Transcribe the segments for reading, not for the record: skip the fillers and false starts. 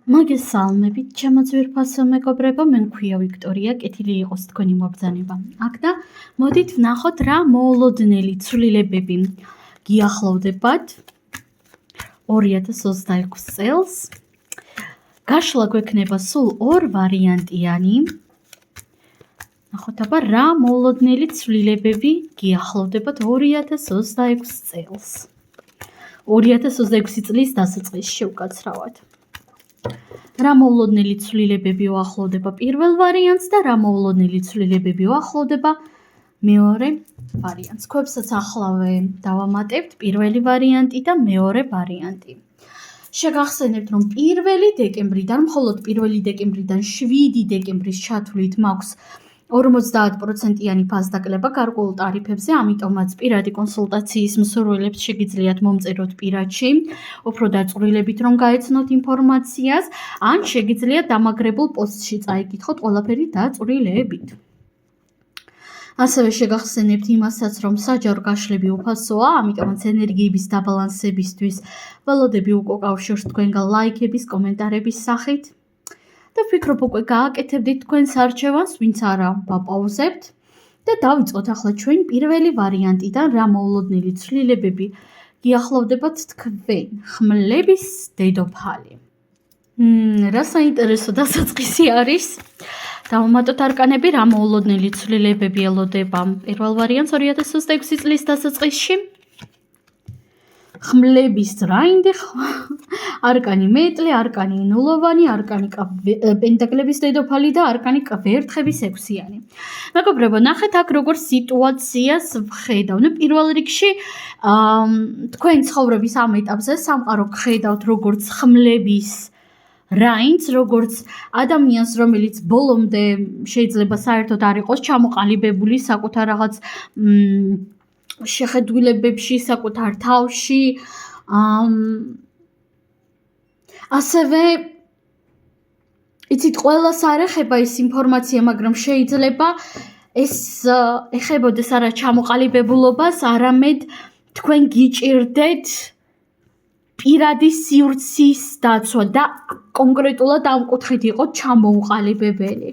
მოგესალმებით, ჩემო ძვირფასო მეგობრებო, მე მქვია ვიქტორია, კეთილი იყოს თქვენი მობრძანება. აქ და მოდით ვნახოთ რა მოულოდნელი ცვლილებები გიახლოვდებათ 2026 წელს. გაშლა გვექნება სულ ორ ვარიანტიანი. ნახოთ აბა რა მოულოდნელი ცვლილებები გიახლოვდებათ 2026 წელს. 2026 წლის დასაწყისში უკაცრავად. რა მოულოდნელი ცვლილებები უახლოვდება პირველ ვარიანტს და რა მოულოდნელი ცვლილებები უახლოვდება მეორე ვარიანტს. ქვებსაცახლავე დავამატებთ პირველი ვარიანტი და მეორე ვარიანტი. შეგახსენებთ, რომ 1 დეკემბრიდან, მხოლოდ 1 დეკემბრიდან 7 დეკემბრის ჩათვლით მაქვს 50%-იანი ფასდაკლება გარკვეულ ტარიფებზე, ამიტომაც პირადი კონსულტაციის მსურველებს შეგიძლიათ მომწეროთ პირადში, უფრო დაწვრილებით რომ გაეცნოთ ინფორმაციას, ან შეგიძლიათ დამაგრებულ პოსტში წაიკითხოთ ყველაფერი დაწვრილებით. ასევე შეგახსენებთ იმასაც, რომ საჯარო გაშლები უფასოა, ამიტომაც ენერგიების დაბალანსებისთვის ველოდები უკავშირს თქვენგან ლაიქების, კომენტარების სახით. და ვფიქრობ, უკვე გააკეთებდით თქვენს არჩევანს, ვინც არა ვაპაუზებთ და დავიწყოთ ახლა ჩვენ პირველი ვარიანტიდან რა მოულოდნელი ცვლილებები გიახლოვდებათ თქვენ ხმლების დედოფალი. რა საინტერესო დასაწყისი არის. დავამატოთ არკანები, რა მოულოდნელი ცვლილებები ელოდება პირველ ვარიანტს 2026 წლის დასაწყისში. ხმლების რაინდი, არკანი მეტლი, არკანი ნულოვანი, არკანი პენტაკლების დედოფალი და არკანი ვერთხების 6-იანი. მეგობრებო, ნახეთ აქ როგორ სიტუაციას ვხედავ. პირველ რიგში თქვენ ცხოვრების ამ ეტაპზე სამყარო გხედავთ როგორც ხმლების რაინდს, როგორც ადამიანს, რომელიც ბოლომდე შეიძლება საერთოდ არ იყოს ჩამოყალიბებული საკუთარ რაღაც შეხედულებებში, საკუთარ თავში. ასევე იცით, ყველას არ ეხება ეს ინფორმაცია, მაგრამ შეიძლება ეს ეხებოდეს არა ჩამოყალიბებულობას, არამედ თქვენ გიჭირდეთ პირადი სივრცის დაცვა და კონკრეტულად ამ კუთხით იყო ჩამოუყალიბებელი.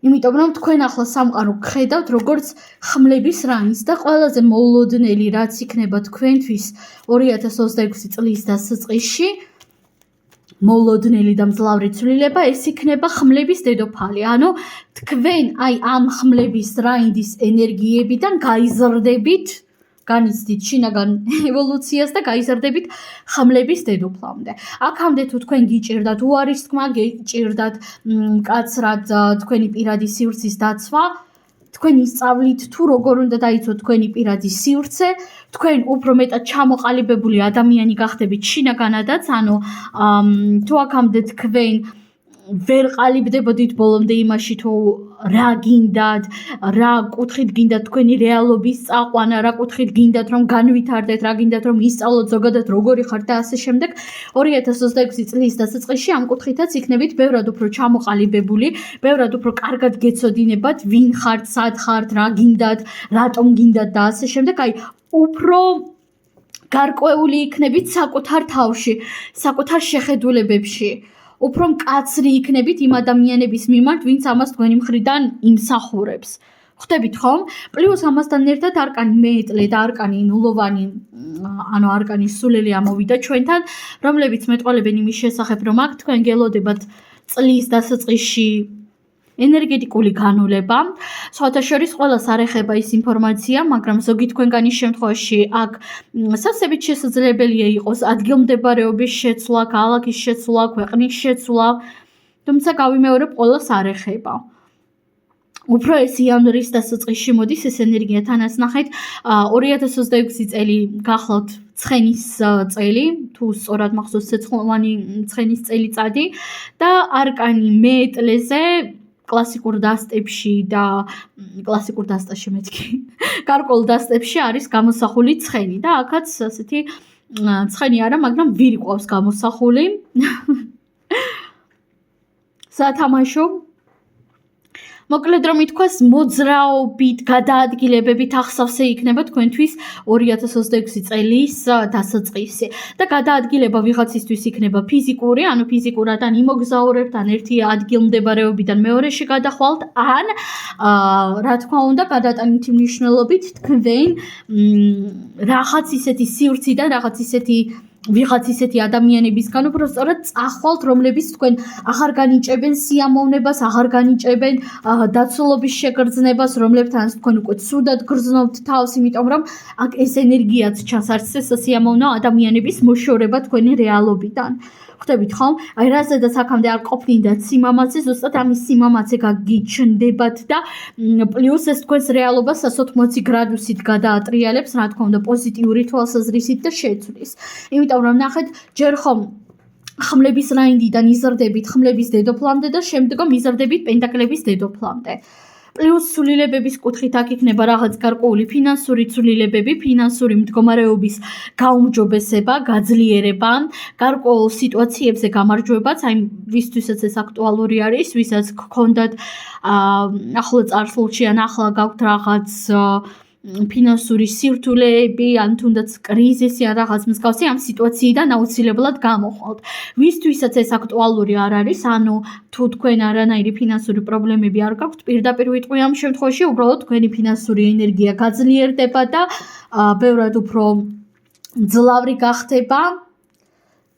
იმიტომ რომ თქვენ ახლა სამყარო გხედავთ როგორც ხმლების რაინდს და ყველაზე მოულოდნელი რაც იქნება თქვენთვის 2026 წლის დასაწყისში მოულოდნელი და მძლავრი ცვლილება ეს იქნება ხმლების დედოფალი. ანუ თქვენ აი ამ ხმლების რაინდის ენერგიებიდან გაიზრდებით, განიცდით შინაგან ევოლუციას და გაიზრდებით ხმლების დედოფლამდე. აქამდე თუ თქვენ გიჭირდათ უარის თქმა, გიჭირდათ მკაცრად თქვენი პირადი სივრცის დაცვა, თქვენ ისწავლით თუ როგორ უნდა დაიცვათ თქვენი პირადი სივრცე, თქვენ უფრო მეტად ჩამოყალიბებული ადამიანი გახდებით შინაგანადაც, ანუ თუ აქამდე თქვენ ვერ ყალიბდებოდით ბოლომდე იმაში თუ რა გინდათ, რა კუთხით გინდათ თქვენი რეალობის წაყვანა, რა კუთხით გინდათ რომ განვითარდეთ, რა გინდათ რომ ისწავლოთ ზოგადად როგორი ხართ და ასე შემდეგ. 2026 წლის დასაწყისში ამ კუთხითაც იქნებით ბევრად უფრო ჩამოყალიბებული, ბევრად უფრო კარგად გეცოდინებათ ვინ ხართ, სად ხართ, რა გინდათ, რატომ გინდათ და ასე შემდეგ. აი უფრო გარკვეული იქნებით საკუთარ თავში, საკუთარ შეხედულებებში. უფრო მკაცრი იქნებით იმ ადამიანების მიმართ, ვინც ამას თქვენი მხრიდან იმსახურებს. ხვდებით ხომ? პლუს ამასთან ერთად არკანი მეტლე და არკანი ნულოვანი, ანუ არკანი სულელი ამოვიდა ჩვენთან, რომლებიც მეტყოლებენ იმის შესახებ, რომ აქ თქვენ გელოდებათ წლის დასაწყისში ენერგეტიკული განულება. სხვათა შორის ყველას არ ეხება ის ინფორმაცია, მაგრამ ზოგი თქვენგანის შემთხვევაში აქ სასწრებით შესაძლებელია იყოს ადგილმდებარეობის შეცვლა, ქალაქის შეცვლა, ქვეყნის შეცვლა, თუმცა გავიმეორებ, ყველას არ ეხება. უფრო ეს იანვრის დასაწყისში მოდის ეს ენერგია თანაც ნახეთ 2026 წელი გახლავთ ცხენის წელი, თუ სწორად მახსოვს ცეცხლოვანი ცხენის წელიწადი და არკანი მეტლეზე კლასიკურ დასტებში და კლასიკურ დასტაში მეთქი. გარკვეულ დასტებში არის გამოსახული ცხენი და აქაც ასეთი ცხენი არა, მაგრამ ვირი ყავს გამოსახული. სათამაშო მოკლედ რომ ითქვას მოძრაობით, გადაადგილებებით ახსავსე იქნება თქვენთვის 2026 წელის დასაწყისი. და გადაადგილება ვიღაცისთვის იქნება ფიზიკური, ანუ ფიზიკურად ან იმოგზაურებთ, ან ერთი ადგილმდებარეობიდან მეორეში გადახვალთ, ან რა თქმა უნდა, გადატანითი მნიშვნელობით თქვენ რაღაც ისეთი სივრციდან, რაღაც ისეთი ვიღაც ისეთი ადამიანებისგან უბრალოდ წახვალთ, რომლებიც თქვენ აღარ განიჭებენ სიამოვნებას, აღარ განიჭებენ დაცულობის შეგრძნებას, რომლებთან თქვენ უკვე ცუდად გრძნობთ თავს, იმიტომ რომ აქ ეს ენერგიაც ჩანს, არც ეს სიამოვნო ადამიანების მოშორება თქვენი რეალობიდან. ხვდებით ხომ? აი რაზედაც აქამდე არ ყოფნიდათ სიმამაცე, ზუსტად ამის სიმამაცე გაგიჩნდებათ და პლუს ეს თქვენს რეალობას 180 გრადუსით გადაატრიალებს, რა თქმა უნდა, პოზიტიური თვალსაზრისით და შეცვლის. იმიტომ რომ ნახეთ, ჯერ ხომ ხმლების რაინდიდან იზრდებით ხმლების დედოფლამდე და შემდგომ იზრდებით პენტაკლების დედოფლამდე. პლუს ცვლილებების კუთხით აქ იქნება რაღაც გარკვეული ფინანსური ცვლილებები, ფინანსური მდგომარეობის გაუმჯობესება, გაძლიერება, გარკვეულ სიტუაციებზე გამარჯვებაც, აი ვისთვისაც ეს აქტუალური არის, ვისაც გქონდათ ახლო წარსულში ან ახლა გაქვთ რაღაც ფინანსური სირთულეები, ან თუნდაც კრიზისი ან რაღაც მსგავსი, ამ სიტუაციიდან აუცილებლად გამოხვალთ. ვისთვისაც ეს აქტუალური არ არის, ანუ თუ თქვენ არანაირი ფინანსური პრობლემები არ გაქვთ, პირდაპირ ვიტყვი ამ შემთხვევაში, უბრალოდ თქვენი ფინანსური ენერგია გაძლიერდება და ბევრად უფრო მძლავრი გახდება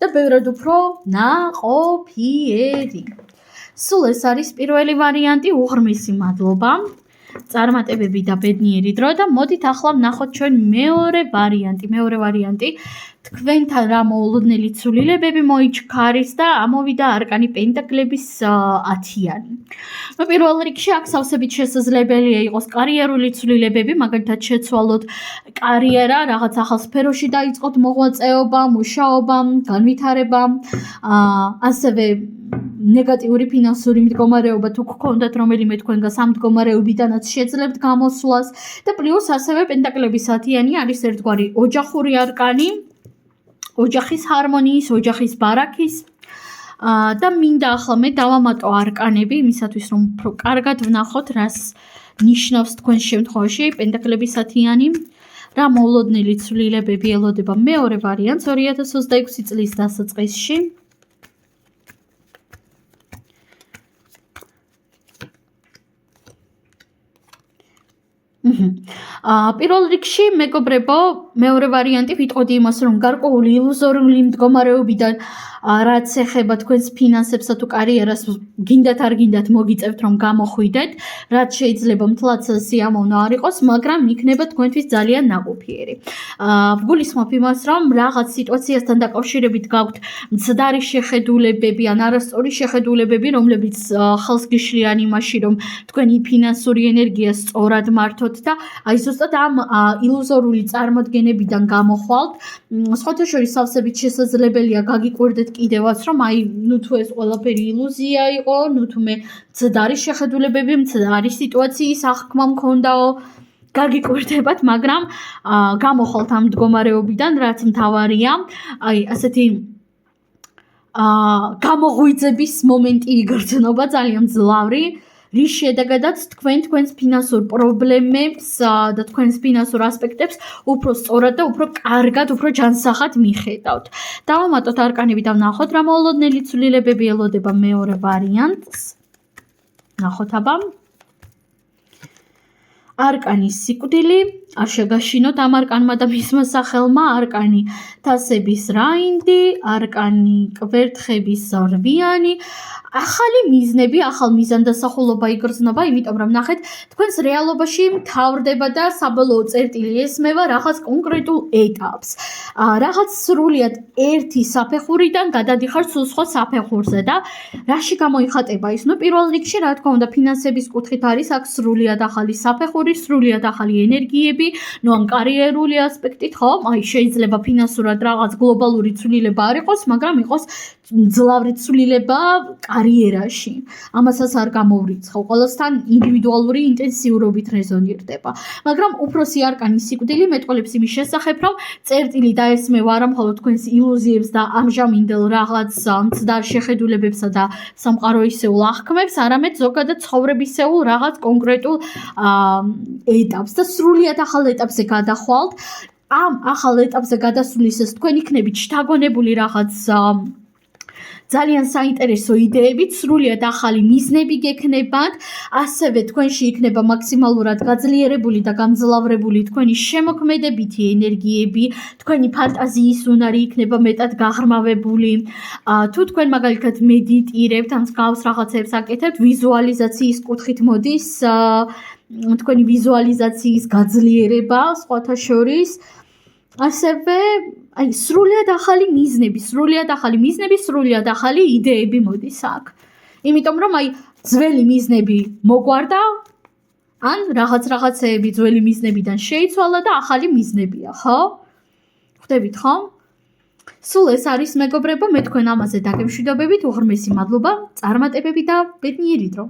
და ბევრად უფრო ნაყოფიერი. სულ ეს არის პირველი ვარიანტი, უღრმესი მადლობა. წარმატებები და ბედნიერი დრო და მოდით ახლა ვნახოთ ჩვენ მეორე ვარიანტი. თქვენთან რა მოულოდნელი ცვლილებები მოიჩქარის და ამოვიდა არკანი პენტაკლების 10-იანი. პირველ რიგში აქ სავსებით შესაძლებელია იყოს კარიერული ცვლილებები, მაგალითად შეცვალოთ კარიერა, რაღაც ახალ სფეროში დაიწყოთ მოღვაწეობა, მუშაობა, განვითარება, ასევე ნეგატიური ფინანსური მდგომარეობა თუ გქონდათ რომელიმე თქვენგანს ამ მდგომარეობიდანაც შეძლებთ გამოსვლას და პლუს ასევე პენტაკლების 10-იანი არის ერთგვარი ოჯახური არკანი, ოჯახის ჰარმონიის, ოჯახის ბარაქის და მინდა ახლა მე დავამატო არკანები იმისათვის რომ უფრო კარგად ვნახოთ რას ნიშნავს თქვენ შემთხვევაში პენტაკლების 10-იანი, რა მოულოდნელი ცვლილებები ელოდება მეორე ვარიანტს 2026 წლის დასაწყისში. პირველ რიგში მეგობრებო, მეორე ვარიანტი ვიტყოდი იმას, რომ გარკვეული ილუზორული მდგომარეობიდან რაც ეხება თქვენს ფინანსებსა თუ კარიერას, გინდათ არ გინდათ მოგიწევთ რომ გამოხვიდეთ, რაც შეიძლება მთლად სიამოვნო არ იყოს, მაგრამ იქნება თქვენთვის ძალიან ნაყოფიერი. ვგულისხმობ იმას, რომ რაღაც სიტუაციასთან დაკავშირებით გაქვთ მცდარი შეხედულებები ან არასწორი შეხედულებები, რომლებიც ხელს გიშლიან იმაში, რომ თქვენი ფინანსური ენერგია სწორად მართოთ და აი ზუსტად ამ ილუზორული წარმოდგენებიდან გამოხვალთ. სხვათა შორის სავსებით შესაძლებელია გაგიკვირდეთ კიდევაც, რომ აი ნუ თუ ეს ყველაფერი ილუზია იყო, ნუ თუ მე მცდარი შეხედულებები, მცდარი სიტუაციის აღქმა მქონდაო, გაგიკვირდებათ, მაგრამ გამოხვალთ ამ მდგომარეობიდან, რაც მთავარია, აი ასეთი გამოღვიძების მომენტი იგრძნობა ძალიან მძლავრი, რის შედეგადაც თქვენს ფინანსურ პრობლემებს და თქვენს ფინანსურ ასპექტებს უფრო სწორად და უფრო კარგად, უფრო ჯანსაღად მიხედავთ. დავამატოთ არკანები და ვნახოთ რა მოულოდნელი ცვლილებები ელოდება მეორე ვარიანტს. ნახოთ აბა. არკანი სიკვდილი, არ შეგაშინოთ ამ არკანმა და მისმა სახელმა, არკანი თასების რაინდი, არკანი კვერთხების რვიანი, ახალი მიზნები, ახალ მიზანდასახულობა იგრძნობა, იმიტომ რომ ნახეთ, თქვენს რეალობაში მთავრდება და საბოლოო წერტილი ესმევა რაღაც კონკრეტულ ეტაპს. რაღაც სრულიად ერთი საფეხურიდან გადადიხართ სულ სხვა საფეხურზე და რაში გამოიხატება ის? ნუ პირველ რიგში, რა თქმა უნდა, ფინანსების კუთხით არის აქ სრულიად ახალი საფეხური გლობალური სრულიად ახალი ენერგიები, ნუ ან კარიერული ასპექტით, ხო? აი შეიძლება ფინანსურად რაღაც გლობალური ცვლილება არ იყოს, მაგრამ იყოს ძლავრი ცვლილება კარიერაში. ამასაც არ გამოვრიცხავ. ყველასთან ინდივიდუალური ინტენსიურობით რეზონირდება. მაგრამ უფროსი არკანის სიკვდილი მეტყველებს იმის შესახებ, რომ წერტილი დაესმევა არა მხოლოდ თქვენს ილუზიებს და ამჟამინდელ რაღაც მცდარ შეხედულებებსა და სამყაროისეულ აღქმებს, არამედ ზოგადად ცხოვრებისეულ რაღაც კონკრეტულ ეტაპს და სრულიად ახალ ეტაპზე გადახვალთ. ამ ახალ ეტაპზე გადასვლისას თქვენ იქნებით შთაგონებული რაღაც ძალიან საინტერესო იდეებით, სრულიად ახალი მიზნები გექნებათ, ასევე თქვენში იქნება მაქსიმალურად გაძლიერებული და გამძლავრებული თქვენი შემოქმედებითი ენერგიები, თქვენი ფანტაზიის უნარი იქნება მეტად გაღრმავებული. თუ თქვენ მაგალითად მედიტირებთ, ან მსგავს რაღაცებს აკეთებთ, ვიზუალიზაციის კუთხით მოდის თქვენი ვიზუალიზაციის გაძლიერება, სხვათა შორის. ასევე აი სრულიად ახალი მიზნები, სრულიად ახალი იდეები მოდის აქ. იმიტომ რომ აი ძველი მიზნები მოგვარდა, ან რაღაცეები ძველი მიზნებიდან შეიცვალა და ახალი მიზნებია, ხო? ხვდებით, ხო? სულ ეს არის მეგობრებო, მე თქვენ ამაზე დაგემშვიდობებით, უღრმესი მადლობა, წარმატებები და ბედნიერი დრო.